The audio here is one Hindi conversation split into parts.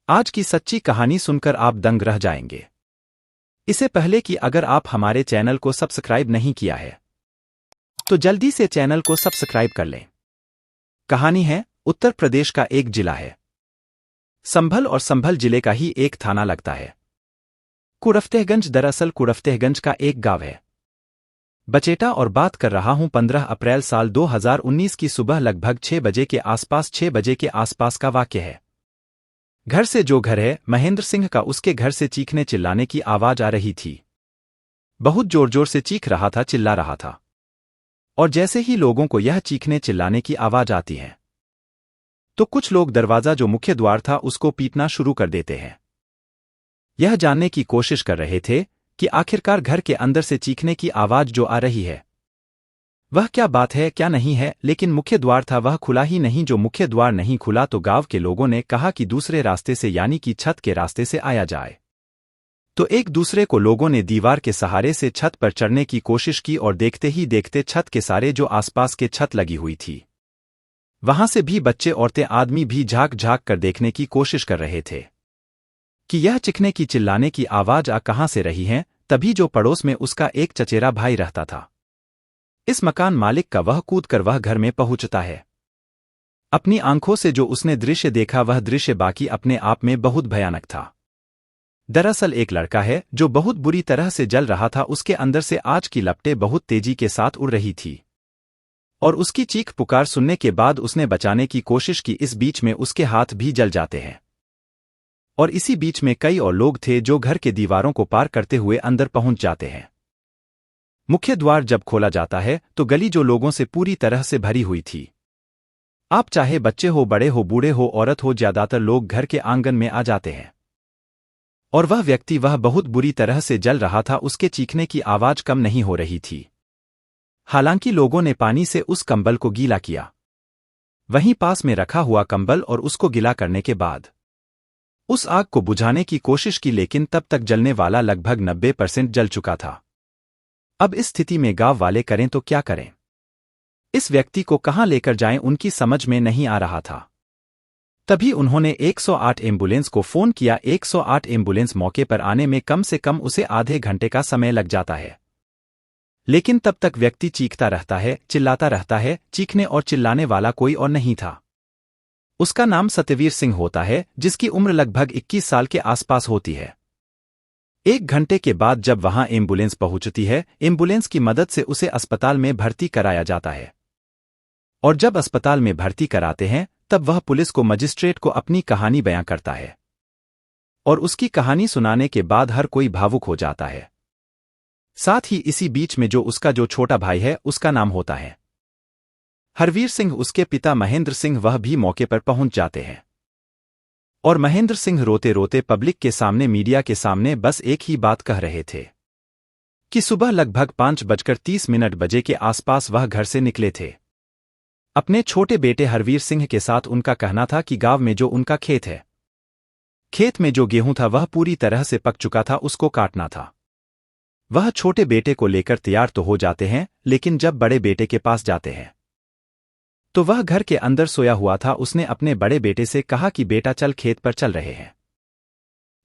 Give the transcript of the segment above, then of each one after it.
आज की सच्ची कहानी सुनकर आप दंग रह जाएंगे। इससे पहले कि अगर आप हमारे चैनल को सब्सक्राइब नहीं किया है तो जल्दी से चैनल को सब्सक्राइब कर लें। कहानी है उत्तर प्रदेश का एक जिला है संभल, और संभल जिले का ही एक थाना लगता है कुड़फ्तेहगंज। दरअसल कुड़फ्तेहगंज का एक गांव है बचेटा, और बात कर रहा हूं 15 अप्रैल साल 2019 की सुबह लगभग 6 बजे के आसपास का वाक्य है। घर से जो घर है महेंद्र सिंह का, उसके घर से चीखने चिल्लाने की आवाज आ रही थी। बहुत जोर जोर से चीख रहा था, चिल्ला रहा था। और जैसे ही लोगों को यह चीखने चिल्लाने की आवाज आती है तो कुछ लोग दरवाजा जो मुख्य द्वार था उसको पीटना शुरू कर देते हैं। यह जानने की कोशिश कर रहे थे कि आखिरकार घर के अंदर से चीखने की आवाज जो आ रही है वह क्या बात है, क्या नहीं है। लेकिन मुख्य द्वार था वह खुला ही नहीं। जो मुख्य द्वार नहीं खुला तो गांव के लोगों ने कहा कि दूसरे रास्ते से, यानी कि छत के रास्ते से आया जाए। तो एक दूसरे को लोगों ने दीवार के सहारे से छत पर चढ़ने की कोशिश की, और देखते ही देखते छत के सारे जो आसपास के छत लगी हुई थी वहां से भी बच्चे, औरतें, आदमी भी झांक झांक कर देखने की कोशिश कर रहे थे कि यह चीखने की चिल्लाने की आवाज आ कहां से रही है। तभी जो पड़ोस में उसका एक चचेरा भाई रहता था, इस मकान मालिक का, वह कूदकर वह घर में पहुंचता है। अपनी आंखों से जो उसने दृश्य देखा वह दृश्य बाकी अपने आप में बहुत भयानक था। दरअसल एक लड़का है जो बहुत बुरी तरह से जल रहा था। उसके अंदर से आग की लपटें बहुत तेजी के साथ उड़ रही थी, और उसकी चीख पुकार सुनने के बाद उसने बचाने की कोशिश की। इस बीच में उसके हाथ भी जल जाते हैं, और इसी बीच में कई और लोग थे जो घर के दीवारों को पार करते हुए अंदर पहुंच जाते हैं। मुख्य द्वार जब खोला जाता है तो गली जो लोगों से पूरी तरह से भरी हुई थी। आप चाहे बच्चे हो, बड़े हो, बूढ़े हो, औरत हो, ज्यादातर लोग घर के आंगन में आ जाते हैं। और वह व्यक्ति, वह बहुत बुरी तरह से जल रहा था। उसके चीखने की आवाज कम नहीं हो रही थी। हालांकि लोगों ने पानी से उस कंबल को गीला किया, वहीं पास में रखा हुआ कंबल, और उसको गीला करने के बाद उस आग को बुझाने की कोशिश की। लेकिन तब तक जलने वाला लगभग 90% जल चुका था। अब इस स्थिति में गांव वाले करें तो क्या करें? इस व्यक्ति को कहां लेकर जाएं, उनकी समझ में नहीं आ रहा था। तभी उन्होंने 108 एम्बुलेंस को फोन किया। 108 एम्बुलेंस मौके पर आने में कम से कम उसे आधे घंटे का समय लग जाता है। लेकिन तब तक व्यक्ति चीखता रहता है, चिल्लाता रहता है। चीखने और चिल्लाने वाला कोई और नहीं था। उसका नाम सत्यवीर सिंह होता है, जिसकी उम्र लगभग 21 साल के आसपास होती है। 1 घंटे के बाद जब वहां एम्बुलेंस पहुंचती है, एम्बुलेंस की मदद से उसे अस्पताल में भर्ती कराया जाता है। और जब अस्पताल में भर्ती कराते हैं तब वह पुलिस को, मजिस्ट्रेट को अपनी कहानी बयां करता है। और उसकी कहानी सुनाने के बाद हर कोई भावुक हो जाता है। साथ ही इसी बीच में जो उसका जो छोटा भाई है उसका नाम होता है हरवीर सिंह, उसके पिता महेंद्र सिंह, वह भी मौके पर पहुंच जाते हैं। और महेंद्र सिंह रोते रोते पब्लिक के सामने, मीडिया के सामने बस एक ही बात कह रहे थे कि सुबह लगभग 5:30 बजे के आसपास वह घर से निकले थे अपने छोटे बेटे हरवीर सिंह के साथ। उनका कहना था कि गांव में जो उनका खेत है, खेत में जो गेहूं था वह पूरी तरह से पक चुका था, उसको काटना था। वह छोटे बेटे को लेकर तैयार तो हो जाते हैं, लेकिन जब बड़े बेटे के पास जाते हैं तो वह घर के अंदर सोया हुआ था। उसने अपने बड़े बेटे से कहा कि बेटा चल, खेत पर चल रहे हैं,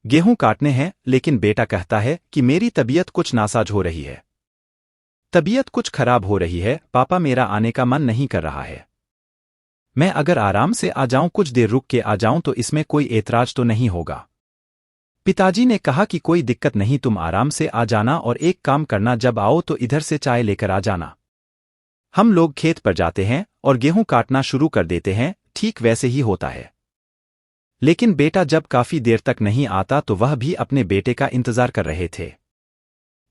गेहूं काटने हैं। लेकिन बेटा कहता है कि मेरी तबीयत कुछ नासाज हो रही है, तबीयत कुछ खराब हो रही है पापा, मेरा आने का मन नहीं कर रहा है। मैं अगर आराम से आ जाऊं, कुछ देर रुक के आ जाऊं तो इसमें कोई ऐतराज तो नहीं होगा। पिताजी ने कहा कि कोई दिक्कत नहीं, तुम आराम से आ जाना, और एक काम करना, जब आओ तो इधर से चाय लेकर आ जाना। हम लोग खेत पर जाते हैं और गेहूं काटना शुरू कर देते हैं। ठीक वैसे ही होता है। लेकिन बेटा जब काफी देर तक नहीं आता तो वह भी अपने बेटे का इंतजार कर रहे थे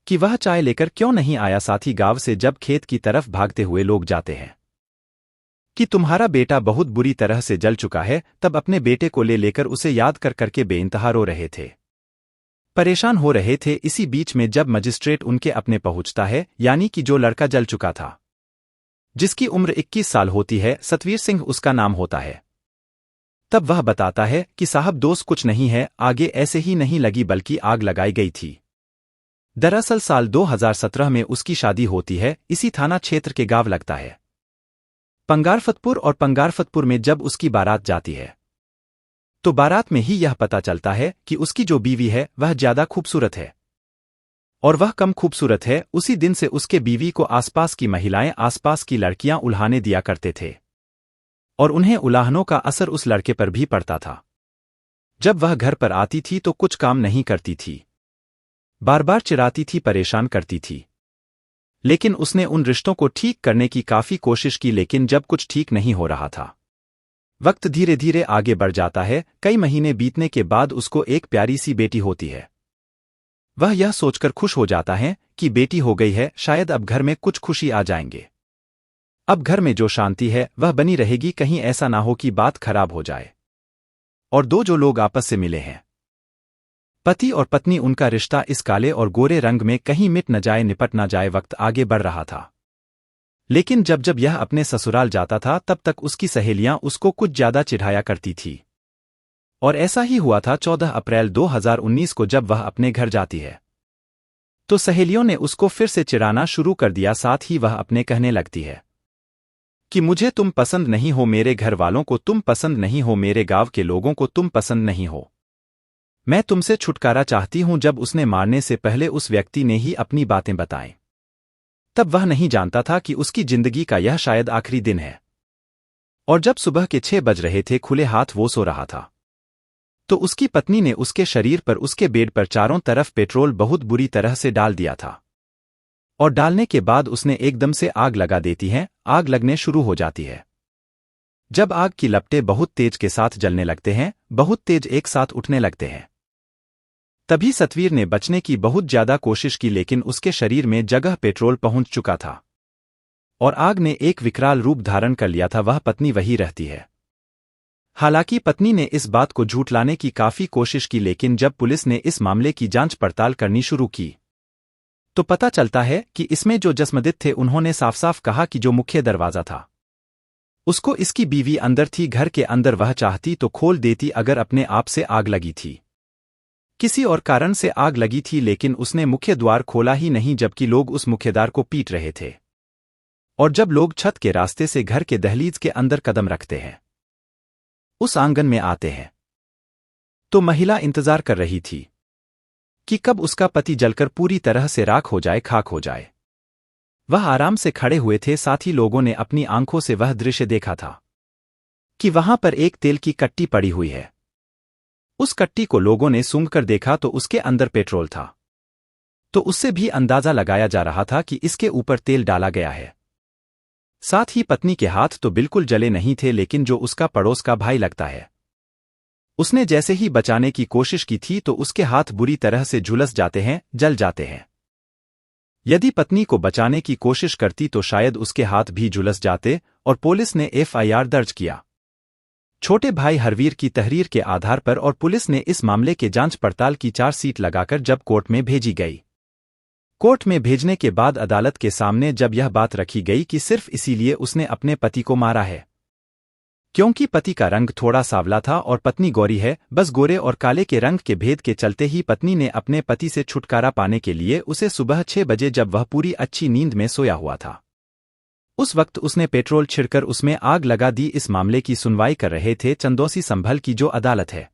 कि वह चाय लेकर क्यों नहीं आया। साथ ही गांव से जब खेत की तरफ भागते हुए लोग जाते हैं कि तुम्हारा बेटा बहुत बुरी तरह से जल चुका है, तब अपने बेटे को ले लेकर उसे याद कर करके बेइंतहा रो रहे थे, परेशान हो रहे थे। इसी बीच में जब मजिस्ट्रेट उनके अपने पहुंचता है, यानी कि जो लड़का जल चुका था, जिसकी उम्र 21 साल होती है, सतवीर सिंह उसका नाम होता है, तब वह बताता है कि साहब दोष कुछ नहीं है, आगे ऐसे ही नहीं लगी बल्कि आग लगाई गई थी। दरअसल साल 2017 में उसकी शादी होती है। इसी थाना क्षेत्र के गांव लगता है पंगारफतपुर, और पंगारफतपुर में जब उसकी बारात जाती है तो बारात में ही यह पता चलता है कि उसकी जो बीवी है वह ज्यादा खूबसूरत है और वह कम खूबसूरत है। उसी दिन से उसके बीवी को आसपास की महिलाएं, आसपास की लड़कियां उल्हाने दिया करते थे और उन्हें उलाहनों का असर उस लड़के पर भी पड़ता था। जब वह घर पर आती थी तो कुछ काम नहीं करती थी, बार बार चिढ़ाती थी, परेशान करती थी। लेकिन उसने उन रिश्तों को ठीक करने की काफी कोशिश की, लेकिन जब कुछ ठीक नहीं हो रहा था। वक्त धीरे धीरे आगे बढ़ जाता है। कई महीने बीतने के बाद उसको एक प्यारी सी बेटी होती है। वह यह सोचकर खुश हो जाता है कि बेटी हो गई है, शायद अब घर में कुछ खुशी आ जाएंगे। अब घर में जो शांति है वह बनी रहेगी, कहीं ऐसा ना हो कि बात खराब हो जाए। और दो जो लोग आपस से मिले हैं, पति और पत्नी, उनका रिश्ता इस काले और गोरे रंग में कहीं मिट न जाए, निपट न जाए। वक्त आगे बढ़ रहा था, लेकिन जब जब यह अपने ससुराल जाता था तब तक उसकी सहेलियां उसको कुछ ज्यादा चिढ़ाया करती थी। और ऐसा ही हुआ था 14 अप्रैल 2019 को जब वह अपने घर जाती है तो सहेलियों ने उसको फिर से चिढ़ाना शुरू कर दिया। साथ ही वह अपने कहने लगती है कि मुझे तुम पसंद नहीं हो, मेरे घर वालों को तुम पसंद नहीं हो, मेरे गांव के लोगों को तुम पसंद नहीं हो, मैं तुमसे छुटकारा चाहती हूं। जब उसने मारने से पहले उस व्यक्ति ने ही अपनी बातें बताई, तब वह नहीं जानता था कि उसकी जिंदगी का यह शायद आखिरी दिन है। और जब सुबह के 6 बज रहे थे, खुले हाथ वो सो रहा था, तो उसकी पत्नी ने उसके शरीर पर, उसके बेड पर चारों तरफ पेट्रोल बहुत बुरी तरह से डाल दिया था। और डालने के बाद उसने एकदम से आग लगा देती है। आग लगने शुरू हो जाती है। जब आग की लपटें बहुत तेज के साथ जलने लगते हैं, बहुत तेज एक साथ उठने लगते हैं, तभी सतवीर ने बचने की बहुत ज्यादा कोशिश की, लेकिन उसके शरीर में जगह पेट्रोल पहुंच चुका था और आग ने एक विकराल रूप धारण कर लिया था। वह पत्नी वही रहती है। हालांकि पत्नी ने इस बात को झूठलाने की काफी कोशिश की, लेकिन जब पुलिस ने इस मामले की जांच पड़ताल करनी शुरू की तो पता चलता है कि इसमें जो जस्मदित थे उन्होंने साफ साफ कहा कि जो मुख्य दरवाजा था उसको इसकी बीवी अंदर थी, घर के अंदर। वह चाहती तो खोल देती अगर अपने आप से आग लगी थी, किसी और कारण से आग लगी थी, लेकिन उसने मुख्य द्वार खोला ही नहीं, जबकि लोग उस मुख्यद्वार को पीट रहे थे। और जब लोग छत के रास्ते से घर के दहलीज के अंदर कदम रखते हैं, उस आंगन में आते हैं, तो महिला इंतजार कर रही थी कि कब उसका पति जलकर पूरी तरह से राख हो जाए, खाक हो जाए। वह आराम से खड़े हुए थे, साथ ही लोगों ने अपनी आंखों से वह दृश्य देखा था कि वहां पर एक तेल की कट्टी पड़ी हुई है। उस कट्टी को लोगों ने सूंघकर देखा तो उसके अंदर पेट्रोल था, तो उससे भी अंदाजा लगाया जा रहा था कि इसके ऊपर तेल डाला गया है। साथ ही पत्नी के हाथ तो बिल्कुल जले नहीं थे, लेकिन जो उसका पड़ोस का भाई लगता है, उसने जैसे ही बचाने की कोशिश की थी तो उसके हाथ बुरी तरह से झुलस जाते हैं, जल जाते हैं। यदि पत्नी को बचाने की कोशिश करती तो शायद उसके हाथ भी झुलस जाते और पुलिस ने एफआईआर दर्ज किया छोटे भाई हरवीर की तहरीर के आधार पर, और पुलिस ने इस मामले के जांच पड़ताल की चार्जशीट लगाकर जब कोर्ट में भेजी गई। कोर्ट में भेजने के बाद अदालत के सामने जब यह बात रखी गई कि सिर्फ इसीलिए उसने अपने पति को मारा है क्योंकि पति का रंग थोड़ा सांवला था और पत्नी गोरी है, बस गोरे और काले के रंग के भेद के चलते ही पत्नी ने अपने पति से छुटकारा पाने के लिए उसे सुबह 6 बजे, जब वह पूरी अच्छी नींद में सोया हुआ था, उस वक्त उसने पेट्रोल छिड़कर उसमें आग लगा दी। इस मामले की सुनवाई कर रहे थे चंदौसी संभल की जो अदालत है,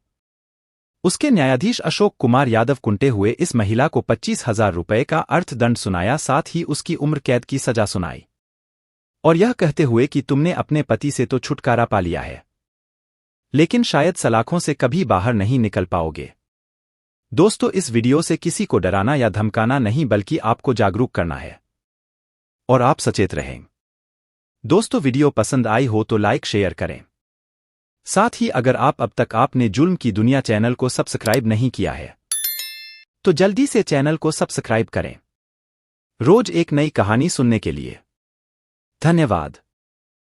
उसके न्यायाधीश अशोक कुमार यादव कुंटे हुए इस महिला को 25,000 रुपये का अर्थदंड सुनाया, साथ ही उसकी उम्र कैद की सजा सुनाई, और यह कहते हुए कि तुमने अपने पति से तो छुटकारा पा लिया है, लेकिन शायद सलाखों से कभी बाहर नहीं निकल पाओगे। दोस्तों, इस वीडियो से किसी को डराना या धमकाना नहीं, बल्कि आपको जागरूक करना है और आप सचेत रहें। दोस्तों, वीडियो पसंद आई हो तो लाइक शेयर करें। साथ ही अगर आप अब तक आपने जुल्म की दुनिया चैनल को सब्सक्राइब नहीं किया है तो जल्दी से चैनल को सब्सक्राइब करें, रोज एक नई कहानी सुनने के लिए। धन्यवाद।